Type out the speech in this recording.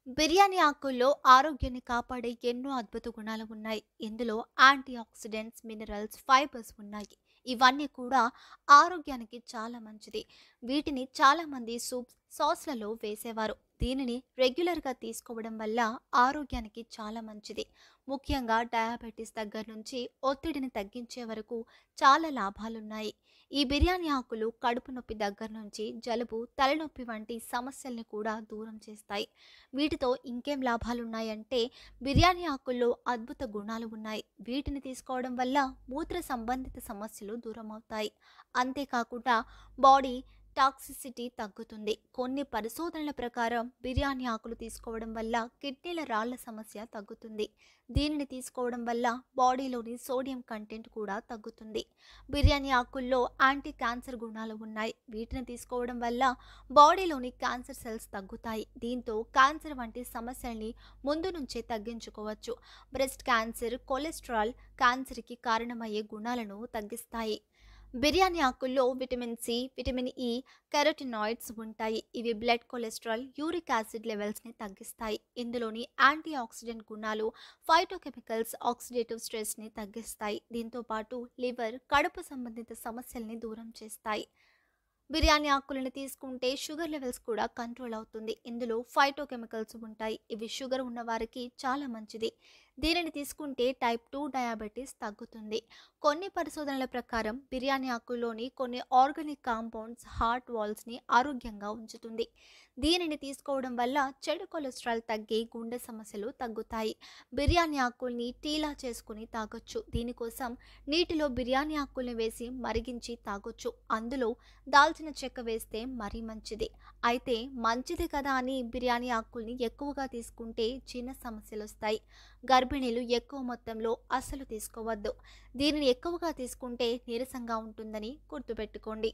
బిర్యానీ ఆకుల్లో ఆరోగ్యాన్ని కాపాడే ఎన్నో అద్భుత గుణాలు ఉన్నాయి. ఇందులో యాంటీ ఆక్సిడెంట్స్, మినరల్స్, ఫైబర్స్ ఉన్నాయి. ఇవన్నీ కూడా ఆరోగ్యానికి చాలా మంచిది. వీటిని చాలామంది సూప్స్, సాస్లలో వేసేవారు. దీనిని రెగ్యులర్గా తీసుకోవడం వల్ల ఆరోగ్యానికి చాలా మంచిది. ముఖ్యంగా డయాబెటీస్ దగ్గర నుంచి ఒత్తిడిని తగ్గించే వరకు చాలా లాభాలున్నాయి. ఈ బిర్యానీ ఆకులు కడుపు నొప్పి దగ్గర నుంచి జలుబు, తలనొప్పి వంటి సమస్యల్ని కూడా దూరం చేస్తాయి. వీటితో ఇంకేం లాభాలున్నాయంటే బిర్యానీ ఆకుల్లో అద్భుత గుణాలు ఉన్నాయి. వీటిని తీసుకోవడం వల్ల మూత్ర సంబంధిత సమస్యలు దూరమవుతాయి. అంతేకాకుండా బాడీ టాక్సిసిటీ తగ్గుతుంది. కొన్ని పరిశోధనల ప్రకారం బిర్యానీ ఆకులు తీసుకోవడం వల్ల కిడ్నీల రాళ్ల సమస్య తగ్గుతుంది. దీనిని తీసుకోవడం వల్ల బాడీలోని సోడియం కంటెంట్ కూడా తగ్గుతుంది. బిర్యానీ ఆకుల్లో యాంటీ క్యాన్సర్ గుణాలు ఉన్నాయి. వీటిని తీసుకోవడం వల్ల బాడీలోని క్యాన్సర్ సెల్స్ తగ్గుతాయి. దీంతో క్యాన్సర్ వంటి సమస్యల్ని ముందు నుంచే తగ్గించుకోవచ్చు. బ్రెస్ట్ క్యాన్సర్, కొలెస్ట్రాల్ క్యాన్సర్కి కారణమయ్యే గుణాలను తగ్గిస్తాయి. బిర్యానీ ఆకుల్లో vitamin C, vitamin E, carotenoids ఉంటాయి. ఇవి బ్లడ్ కొలెస్ట్రాల్, యూరిక్ యాసిడ్ లెవెల్స్ని తగ్గిస్తాయి. ఇందులోని యాంటీ ఆక్సిడెంట్ గుణాలు ఫైటోకెమికల్స్ ఆక్సిడేటివ్ స్ట్రెస్ని తగ్గిస్తాయి. దీంతో పాటు లివర్, కడుపు సంబంధిత సమస్యల్ని దూరం చేస్తాయి. బిర్యానీ ఆకులను తీసుకుంటే షుగర్ లెవెల్స్ కూడా కంట్రోల్ అవుతుంది. ఇందులో ఫైటోకెమికల్స్ ఉంటాయి. ఇవి షుగర్ ఉన్న వారికి చాలా మంచిది. దీనిని తీసుకుంటే టైప్ 2 డయాబెటీస్ తగ్గుతుంది. కొన్ని పరిశోధనల ప్రకారం బిర్యానీ ఆకుల్లోని కొన్ని ఆర్గానిక్ కాంపౌండ్స్ హార్ట్ వాల్స్ని ఆరోగ్యంగా ఉంచుతుంది. దీనిని తీసుకోవడం వల్ల చెడు కొలెస్ట్రాల్ తగ్గి గుండె సమస్యలు తగ్గుతాయి. బిర్యానీ ఆకుల్ని టీలా చేసుకుని తాగొచ్చు. దీనికోసం నీటిలో బిర్యానీ ఆకుల్ని వేసి మరిగించి తాగొచ్చు. అందులో దాల్చిన చెక్క వేస్తే మరీ మంచిది. అయితే మంచిది కదా అని బిర్యానీ ఆకుల్ని ఎక్కువగా తీసుకుంటే జీర్ణ సమస్యలు వస్తాయి. గర్భిణీలు ఎక్కువ మొత్తంలో అస్సలు తీసుకోవద్దు. దీనిని ఎక్కువగా తీసుకుంటే నీరసంగా ఉంటుందని గుర్తుపెట్టుకోండి.